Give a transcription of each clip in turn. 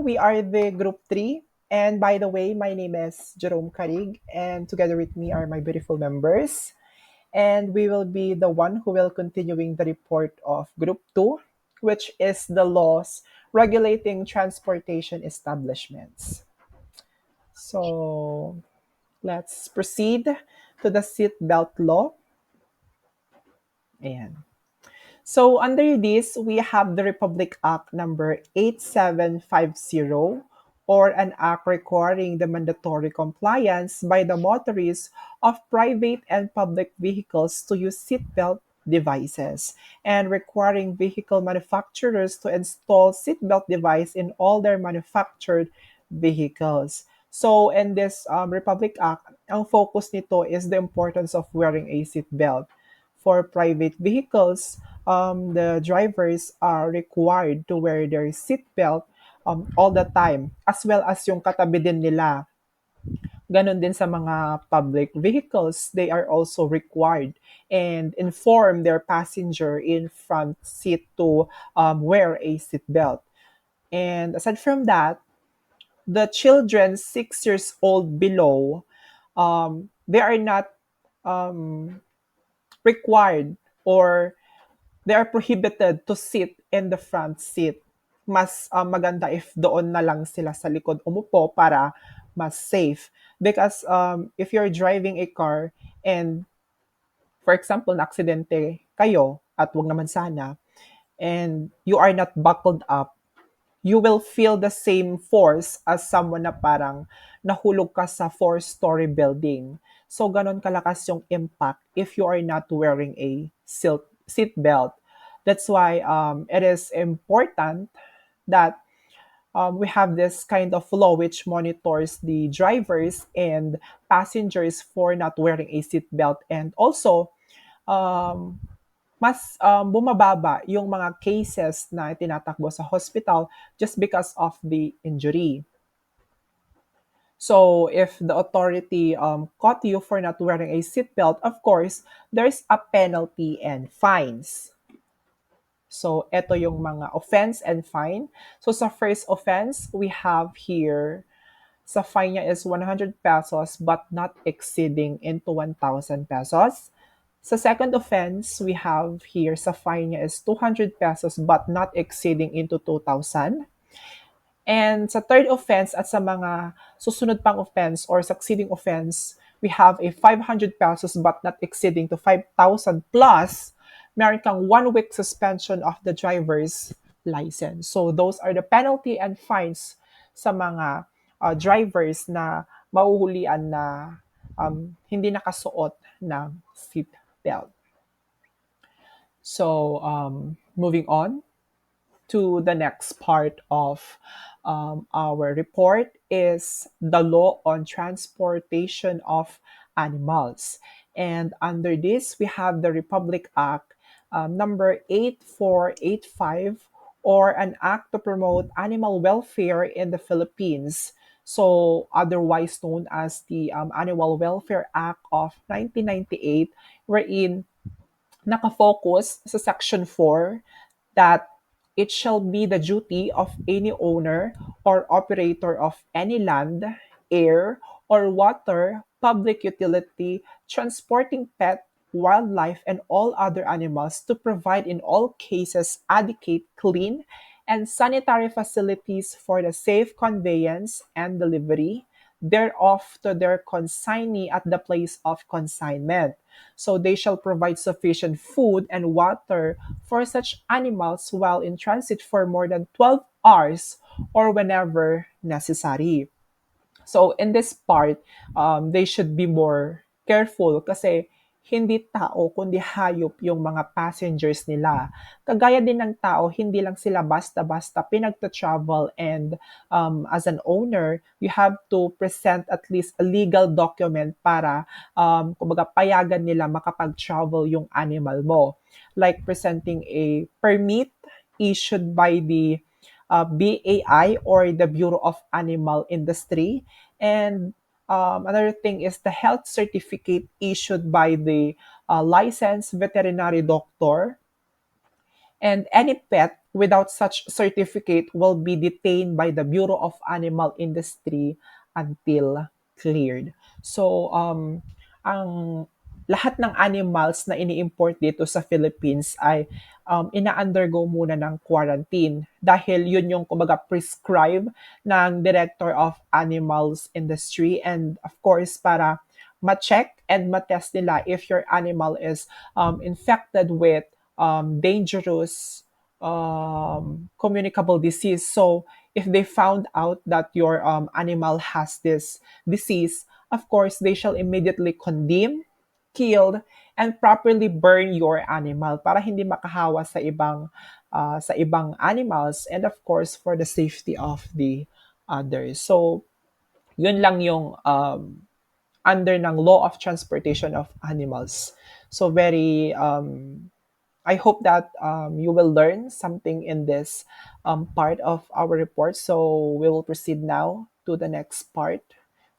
everyone. We are the Group 3. And by the way, my name is Jerome Carig, and together with me are my beautiful members. And we will be the one who will continuing the report of Group 2, which is the laws regulating transportation establishments. So let's proceed to the seatbelt law. Ayan. So under this, we have the Republic Act number 8750, or an act requiring the mandatory compliance by the motorists of private and public vehicles to use seatbelt devices, and requiring vehicle manufacturers to install seatbelt device in all their manufactured vehicles. So in this Republic Act, ang focus nito is the importance of wearing a seatbelt. For private vehicles, the drivers are required to wear their seatbelt all the time, as well as yung katabi din nila. Ganon din sa mga public vehicles, they are also required and inform their passenger in front seat to wear a seatbelt. And aside from that, the children 6 years old below, they are not required, or they are prohibited to sit in the front seat. Mas maganda if doon na lang sila sa likod umupo para mas safe. Because if you're driving a car and, for example, na-aksidente kayo, at wag naman sana, and you are not buckled up, you will feel the same force as someone na parang nahulog ka sa four-story building. So, ganon kalakas yung impact if you are not wearing a seat belt. That's why it is important that we have this kind of law which monitors the drivers and passengers for not wearing a seat belt, and also um, mas bumababa yung mga cases na tinatakbo sa hospital just because of the injury. So if the authority caught you for not wearing a seatbelt, of course, there's a penalty and fines. So ito yung mga offense and fine. So sa first offense, we have here, sa fine niya is 100 pesos but not exceeding into 1,000 pesos. Sa second offense, we have here, sa fine niya is 200 pesos but not exceeding into 2,000. And sa third offense at sa mga susunod pang offense or succeeding offense, we have a 500 pesos but not exceeding to 5,000, plus meron kang 1 week suspension of the driver's license. So those are the penalty and fines sa mga drivers na mahuhulian na hindi nakasuot ng seat belt. So moving on to the next part of our report is the law on transportation of animals. And under this, we have the Republic Act number 8485, or an act to promote animal welfare in the Philippines. So, otherwise known as the Animal Welfare Act of 1998, wherein nakafocus sa Section 4 that it shall be the duty of any owner or operator of any land, air, or water public utility transporting pet, wildlife, and all other animals to provide in all cases adequate, clean, and sanitary facilities for the safe conveyance and delivery thereof to their consignee at the place of consignment. So they shall provide sufficient food and water for such animals while in transit for more than 12 hours or whenever necessary. So in this part, they should be more careful kasi hindi tao kundi hayop yung mga passengers nila. Kagaya din ng tao, hindi lang sila basta-basta pinagta-travel, and as an owner, you have to present at least a legal document para kumbaga payagan nila makapag-travel yung animal mo. Like presenting a permit issued by the BAI, or the Bureau of Animal Industry. And another thing is the health certificate issued by the licensed veterinary doctor. And any pet without such certificate will be detained by the Bureau of Animal Industry until cleared. So, ang lahat ng animals na ini-import dito sa Philippines ay ina-undergo muna ng quarantine dahil yun yung kumbaga prescribe ng Director of Animals Industry, and of course para ma-check and ma-test nila if your animal is infected with dangerous communicable disease. So if they found out that your animal has this disease, of course, they shall immediately condemn, killed, and properly burn your animal para hindi makahawa sa ibang animals, and of course for the safety of the others. So yun lang yung under ng law of transportation of animals. So very I hope that you will learn something in this part of our report. So we will proceed now to the next part,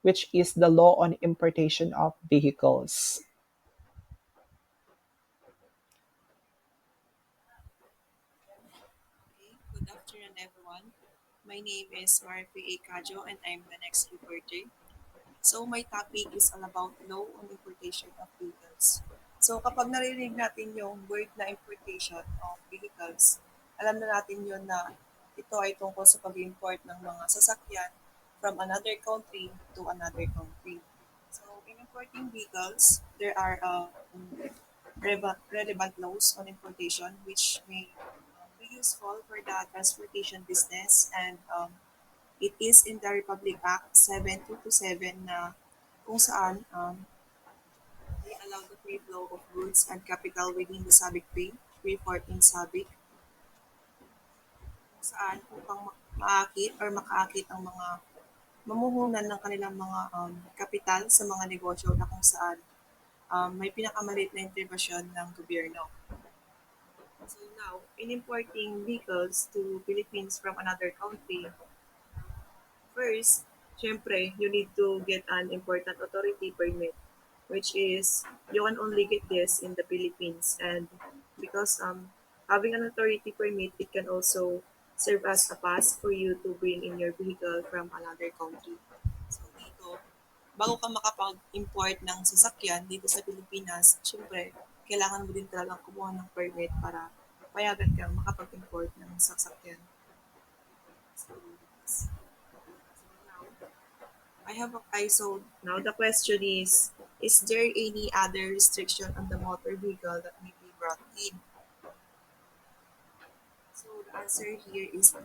which is the law on importation of vehicles. Okay, good afternoon, everyone. My name is Marfi A. Cajo, and I'm the next reporter. So, my topic is all about law on importation of vehicles. So, kapag narinig natin yung word na importation of vehicles, alam na natin yun na ito ay tungkol sa pag-import ng mga sasakyan from another country to another country. So, in importing vehicles, there are relevant laws on importation which may be useful for the transportation business, and it is in the Republic Act 7227 na kung saan they allow the free flow of goods and capital within the SABIC Bay, free port in SABIC, kung saan upang maakit or makaakit ang mga mamuhunan ng kanilang mga kapital sa mga negosyo na kung saan may pinakamalit na intervensyon ng gobyerno. So now, in importing vehicles to Philippines from another country, first, syempre, you need to get an important authority permit, which is you can only get this in the Philippines. And because having an authority permit, it can also serve as a pass for you to bring in your vehicle from another country. So dito, bago ka makapag-import ng sasakyan dito sa Pilipinas, syempre, kailangan mo din talagang kumuha ng permit para payagan kang makapag-import ng sasakyan. So, now, I have a so now the question is there any other restriction on the motor vehicle that may be brought in? So the answer here is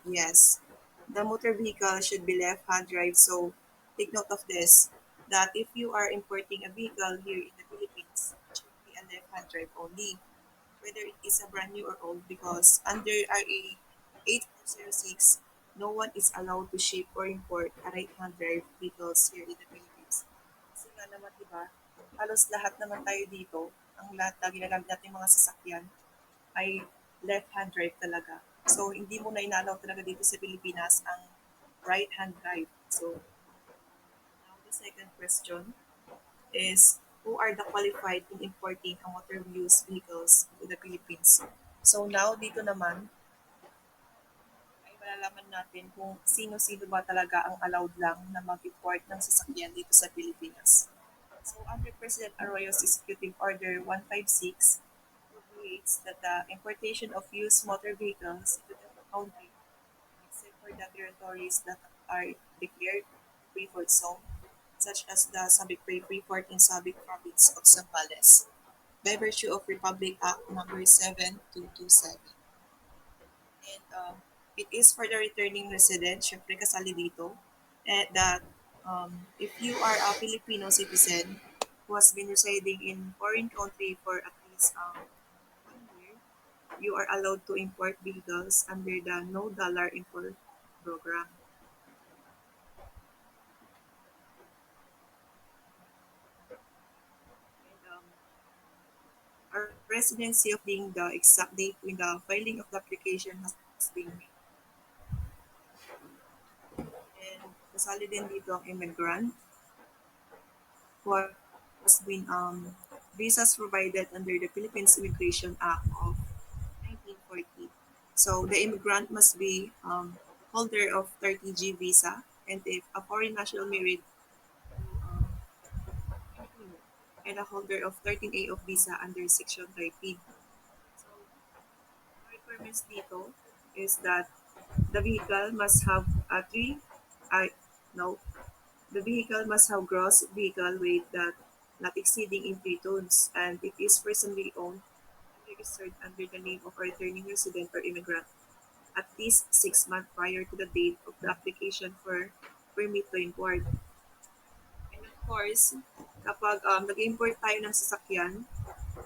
yes. The motor vehicle should be left-hand drive. So take note of this, that if you are importing a vehicle here in the Philippines, it should be a left-hand drive only, whether it is a brand new or old, because under RA 8406, no one is allowed to ship or import a right-hand drive vehicles here in the Philippines. Kasi nga naman, di ba, halos lahat naman tayo dito, ang lahat na ginagamit natin mga sasakyan ay left-hand drive talaga. So, hindi mo na inalaw talaga dito sa Pilipinas ang right-hand drive. So, now the second question is, who are the qualified in importing a motor use vehicles to the Philippines? So now, dito naman, ay malalaman natin kung sino-sino ba talaga ang allowed lang na mag-import ng sasakyan dito sa Pilipinas. So under President Arroyo's Executive Order 156, provides that the importation of used motor vehicles into the country, except for the territories that are declared free for zone, such as the Subic Bay Free Port in Subic Province of Zambales, by virtue of Republic Act number 7227. And it is for the returning resident, syempre kasali dito, and that if you are a Filipino citizen who has been residing in foreign country for at least 1 year, you are allowed to import vehicles under the No Dollar Import Program. And our residency of being the exact date when the filing of the application has been made. And kasali din dito ang immigrant who has been visas provided under the Philippines Immigration Act of 1940. So the immigrant must be holder of 30G visa, and if a foreign national married um, and a holder of 13A of visa under Section 13. So the requirements dito is that the vehicle must have a three, I no, the vehicle must have gross vehicle weight that not exceeding in 3 tons, and it is personally owned and registered under the name of a returning resident or immigrant at least 6 months prior to the date of the application for permit to import. And of course, kapag nag-import tayo ng sasakyan,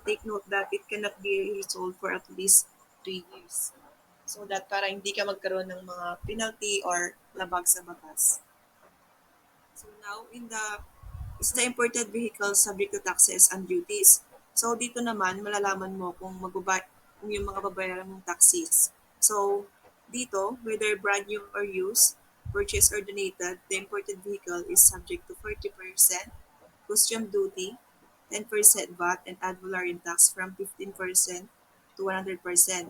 take note that it cannot be resold for at least 3 years. So that para hindi ka magkaroon ng mga penalty or labag sa batas. So now, is the imported vehicle subject to taxes and duties? So dito naman, malalaman mo kung yung mga babayaran mong taxes. So dito, whether brand new or used, purchased or donated, the imported vehicle is subject to 40% custom duty, 10% VAT, and ad valorem tax from 15% to 100%,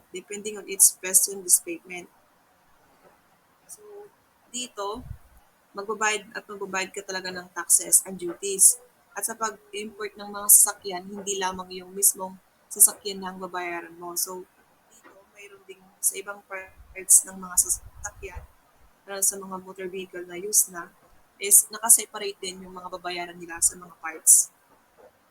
depending on its question displacement. So dito, magbabayad ka talaga ng taxes and duties. At sa pag-import ng mga sasakyan, hindi lamang yung mismong sasakyan ang babayaran mo. So, dito, mayroon ding sa ibang parts ng mga sasakyan, lalo sa mga motor vehicle na used na, is nakaseparate din yung mga babayaran nila sa mga parts.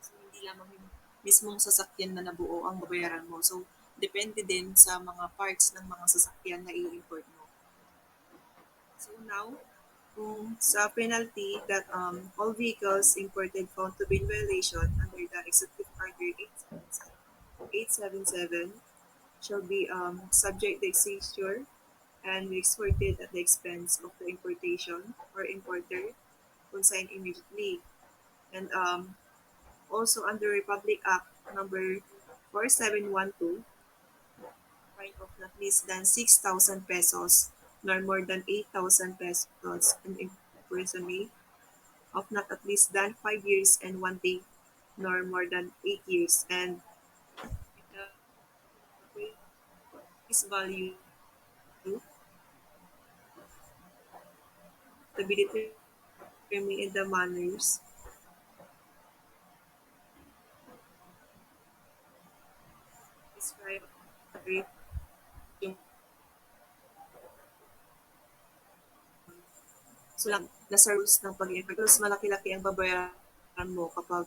So, hindi lamang yung mismong sasakyan na nabuo ang babayaran mo. So, depende din sa mga parts ng mga sasakyan na i-import mo. So now, kung sa penalty that all vehicles imported found to be in violation under the Executive Order 877 shall be subject to seizure and be exported at the expense of the importation or importer consigned immediately. And also under Republic Act number 4712, fine of not less than 6,000 pesos nor more than 8,000 pesos and imprisonment of not at least than 5 years and 1 day nor more than 8 years, and the face value to be determined in the manners described yung so lang nasa rules ng pag-import. Mas malaki-laki ang babayaran mo kapag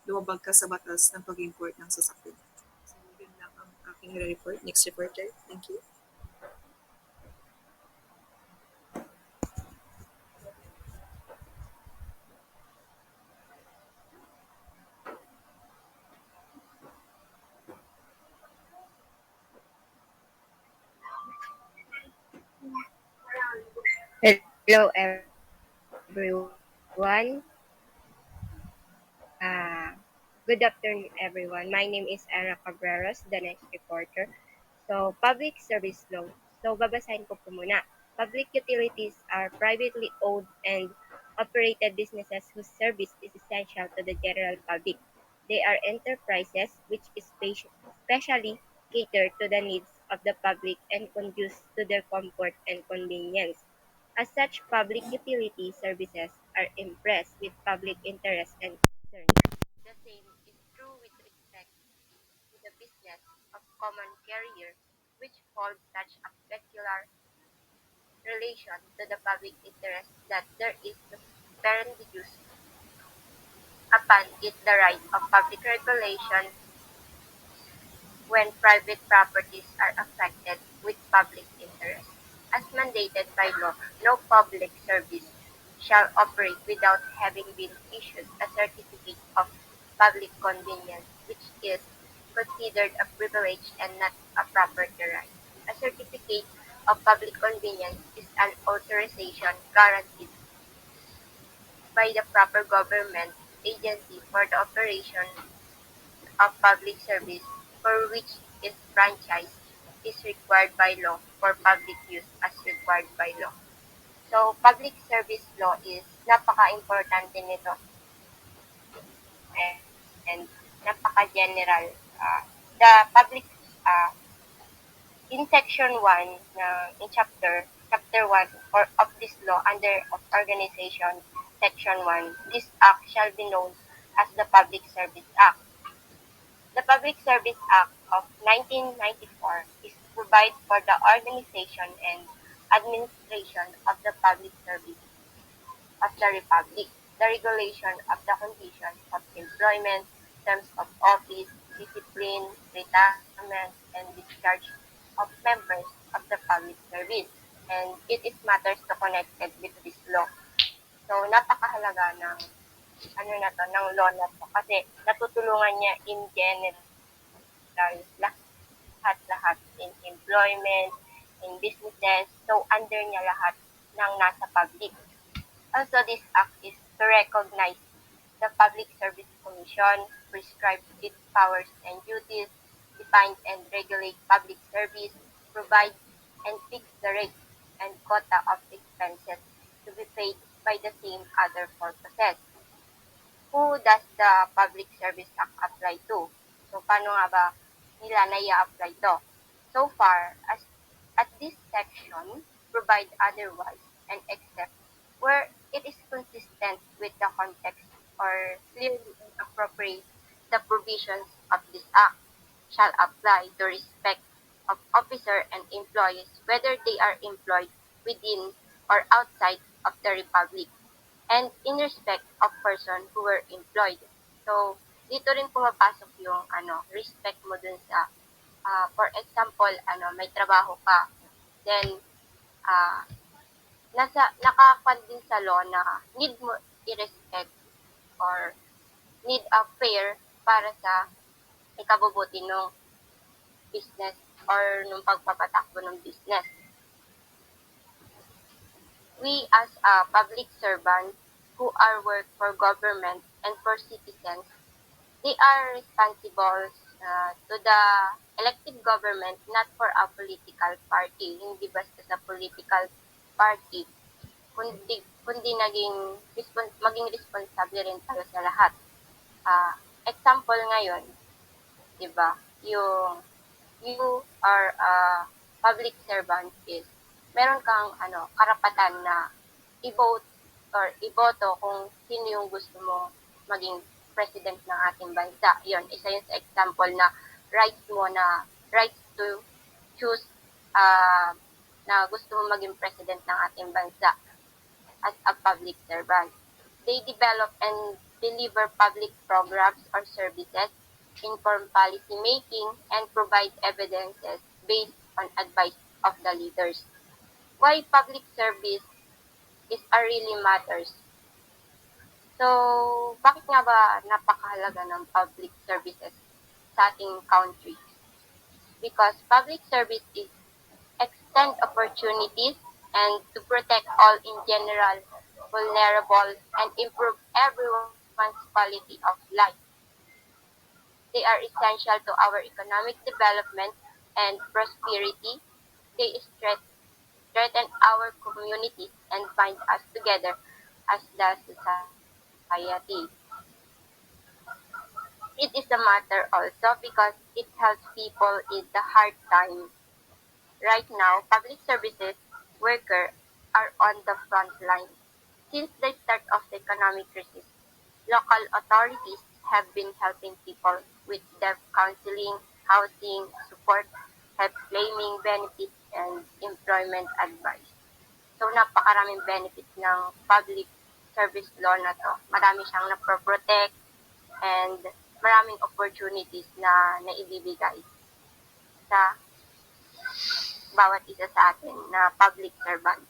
lumabag ka sa batas ng pag-import ng sasakyan. So, yun lang ang aking report. Next reporter. Thank you. Hello, everyone. Uh, Good afternoon, everyone. My name is Era Cabreras, the next reporter. So, public service law. So, babasahin ko po muna. Public utilities are privately owned and operated businesses whose service is essential to the general public. They are enterprises which specially cater to the needs of the public and conduce to their comfort and convenience. As such, public utility services are impressed with public interest and concern. The same is true with respect to the business of common carrier, which holds such a peculiar relation to the public interest that there is apparent deduced upon it the right of public regulation when private properties are affected with public interest. As mandated by law, no public service shall operate without having been issued a certificate of public convenience, which is considered a privilege and not a property right. A certificate of public convenience is an authorization guaranteed by the proper government agency for the operation of public service for which is franchise is required by law for public use as required by law. So, public service law is napaka-importante nito and, and napaka-general. The public uh, In section 1, in chapter 1 of this law under of organization, section 1, this act shall be known as the Public Service Act. The Public Service Act of 1994 is to provide for the organization and administration of the public service of the Republic, the regulation of the conditions of employment, terms of office, discipline, retirement, and discharge of members of the public service. And it is matters to connected with this law. So, napakahalaga ng ng law na to kasi natutulungan niya in general lahat-lahat in employment, in businesses. So, under niya lahat ng nasa public. Also, this act is to recognize the Public Service Commission, prescribe its powers and duties, define and regulate public service, provide and fix the rates and quota of expenses to be paid by the same other purposes. Who does the Public Service Act apply to? So, paano nga ba nila apply to? So far, as at this section, provide otherwise and except where it is consistent with the context or clearly appropriate the provisions of this act shall apply to respect of officer and employees whether they are employed within or outside of the republic and in respect of person who were employed. So, dito rin pumapasok yung respect mo dun sa, for example, may trabaho ka, then, ah, nakakwan din sa law na need mo i-respect or need a fair para sa ikabubuti ng business or nung pagpapatakbo ng business. We as a public servants who are work for government and for citizens, they are responsible to the elected government not for a political party, hindi basta sa political party, kundi maging responsable rin tayo sa lahat. Example ngayon, 'di ba? Yung you are a public servant is meron kang karapatan na i-vote or iboto kung sino yung gusto mo maging president ng ating bansa. Yun, isa yun sa example na rights mo na rights to choose na gusto mo maging president ng ating bansa as a public servant. They develop and deliver public programs or services, inform policy making, and provide evidences based on advice of the leaders. Why public service is a really matters? So, bakit nga ba napakahalaga ng public services sa ating country? Because public service is extend opportunities and to protect all in general vulnerable and improve everyone's quality of life. They are essential to our economic development and prosperity. They strengthen our communities and bind us together as the society. It is a matter also because it helps people in the hard time. Right now, public services workers are on the front line. Since the start of the economic crisis, local authorities have been helping people with debt counseling, housing support, help claiming benefits, and employment advice. So, napakaraming benefits ng public service law na to. Marami siyang naproprotect and maraming opportunities na naibibigay sa bawat isa sa atin na public servant.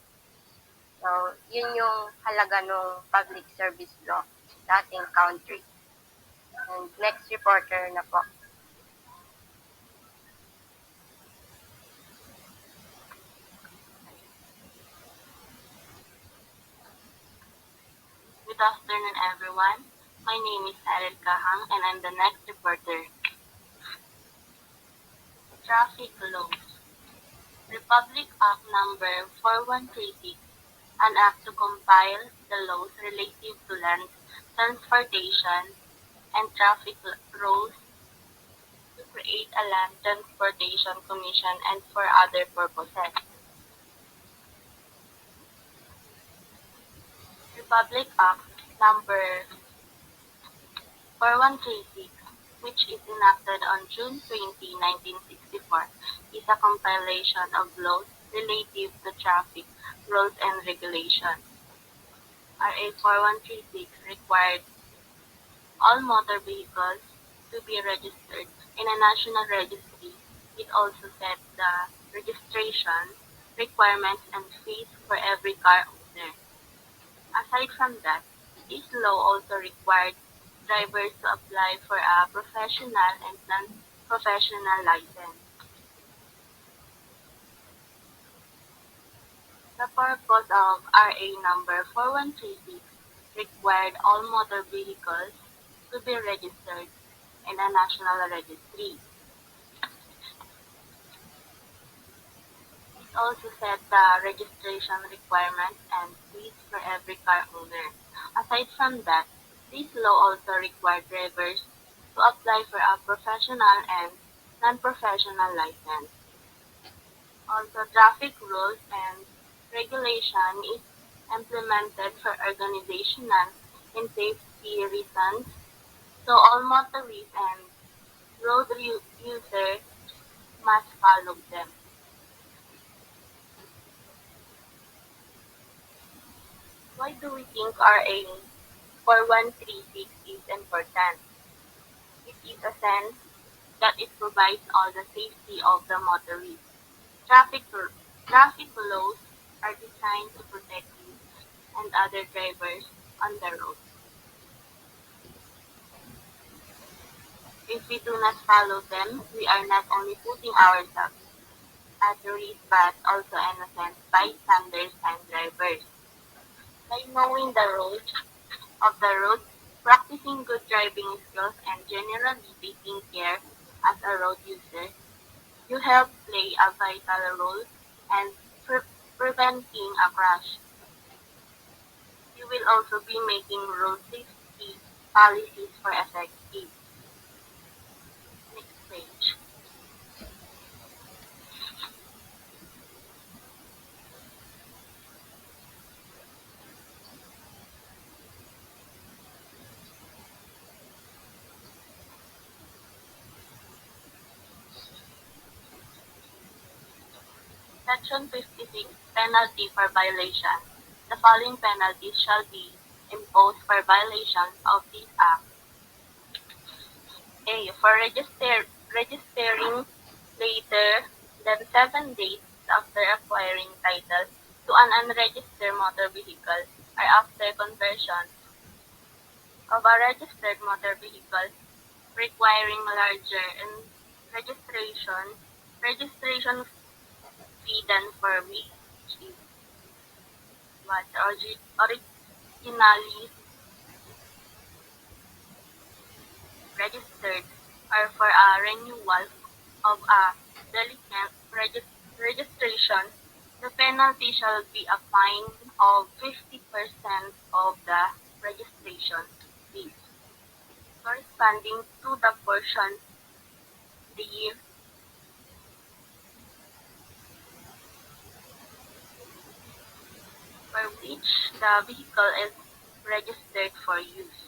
So, yun yung halaga ng public service law sa ating country. And next reporter na po. Good afternoon, everyone. My name is Ariel Kahang, and I'm the next reporter. Traffic laws. Republic Act Number 4136, an act to compile the laws relative to land transportation and traffic rules create a land transportation commission and for other purposes. Republic Act number 4136, which is enacted on June 20, 1964, is a compilation of laws relative to traffic rules and regulations. RA 4136 required all motor vehicles to be registered in a national registry. It also set the registration requirements and fees for every car owner. Aside from that, this law also required drivers to apply for a professional and non-professional license. The purpose of RA number 4136 required all motor vehicles to be registered in a national registry. It also set the registration requirements and fees for every car owner. Aside from that, this law also required drivers to apply for a professional and non-professional license. Also, traffic rules and regulation is implemented for organizational and safety reasons, so all motorists and users must follow them. Why do we think RA 4136 is important? It is a sense that it provides all the safety of the motorist. Traffic, traffic laws are designed to protect you and other drivers on the road. If we do not follow them, we are not only putting ourselves at risk but also innocent bystanders and drivers. By knowing the rules of the road, practicing good driving skills, and generally taking care as a road user, you help play a vital role in preventing a crash. You will also be making road safety policies for effective. Next page. Section 56, Penalty for Violation. The following penalties shall be imposed for violations of this Act. A. For registering later than 7 days after acquiring title to an unregistered motor vehicle or after conversion of a registered motor vehicle requiring larger and registration registration fee than for which it was originally registered, or for a renewal of a delinquent registration, the penalty shall be a fine of 50% of the registration fee, corresponding to the portion the year for which the vehicle is registered for use.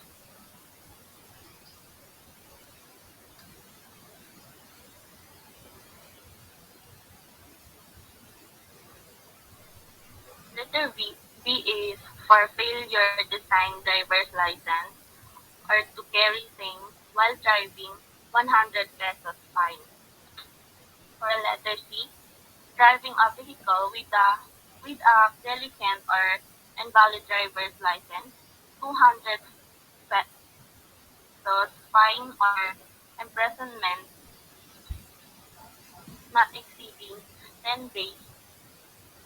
Letter B is for failure to sign driver's license or to carry same while driving, 100 pesos fine. For letter C, driving a vehicle with a delinquent or invalid driver's license, 200 pesos fine or imprisonment not exceeding 10 days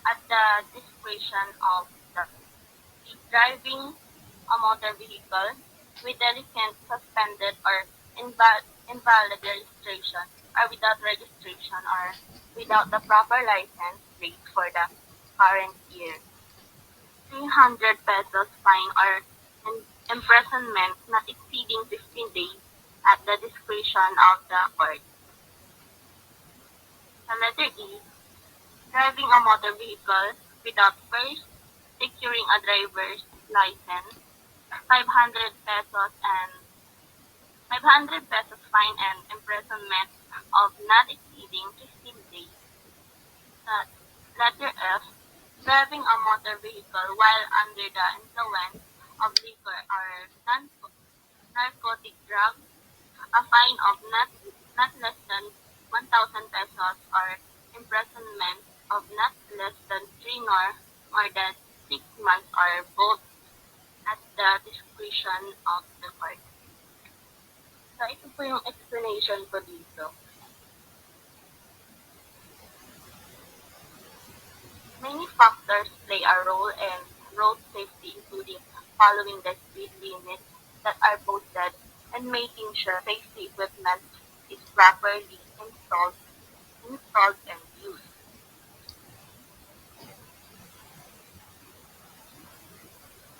at the discretion of the driving a motor vehicle with delinquent, suspended, or invalid registration, or without registration, or without the proper license plate for the current year. 300 pesos fine or imprisonment not exceeding 15 days at the discretion of the court. The letter E, driving a motor vehicle without first securing a driver's license, 500 pesos and 500 pesos fine and imprisonment of not exceeding 15 days. Uh, Letter F, driving a motor vehicle while under the influence of liquor or narcotic drugs, a fine of not less than 1,000 pesos or imprisonment of not less than 3 nor more than 6 months or both at the discretion of the court. So ito po yung explanation ko dito. Many factors play a role in road safety, including following the speed limits that are posted and making sure safety equipment is properly installed and used.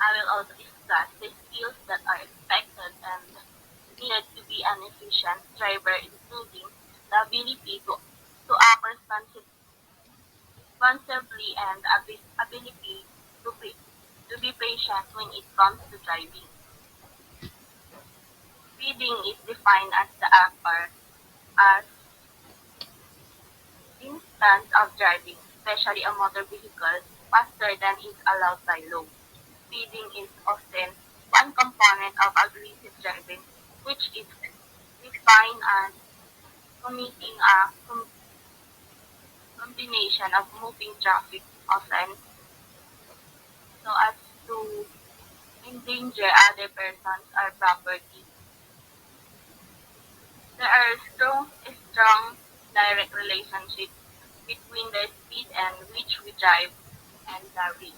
I will also discuss the skills that are expected and needed to be an efficient driver, including the ability to act responsibly and ability to be patient when it comes to driving. Speeding is defined as the act or as instance of driving, especially a motor vehicle, faster than is allowed by law. Speeding is often one component of aggressive driving, which is defined as committing a combination of moving traffic offense so as to endanger other persons or property. There are strong direct relationships between the speed and which we drive and the risk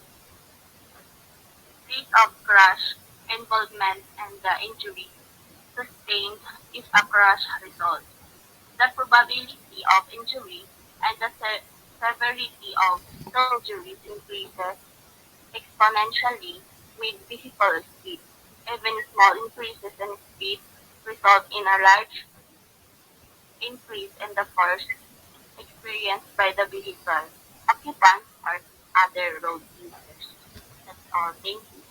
of crash involvement and the injury sustained if a crash results. The probability of injury and the severity of injuries increases exponentially with vehicle speed. Even small increases in speed result in a large increase in the force experienced by the vehicle occupants or other road users. That's all. Thank you.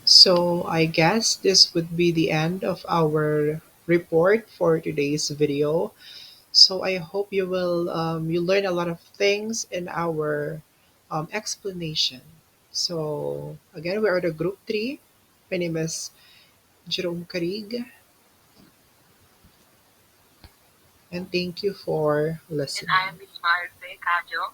So I guess this would be the end of our report for today's video. So I hope you learn a lot of things in our explanation. So again, we are the group three. My name is Jerome Carig, and thank you for And I listening. am Miss Marfe Cajo.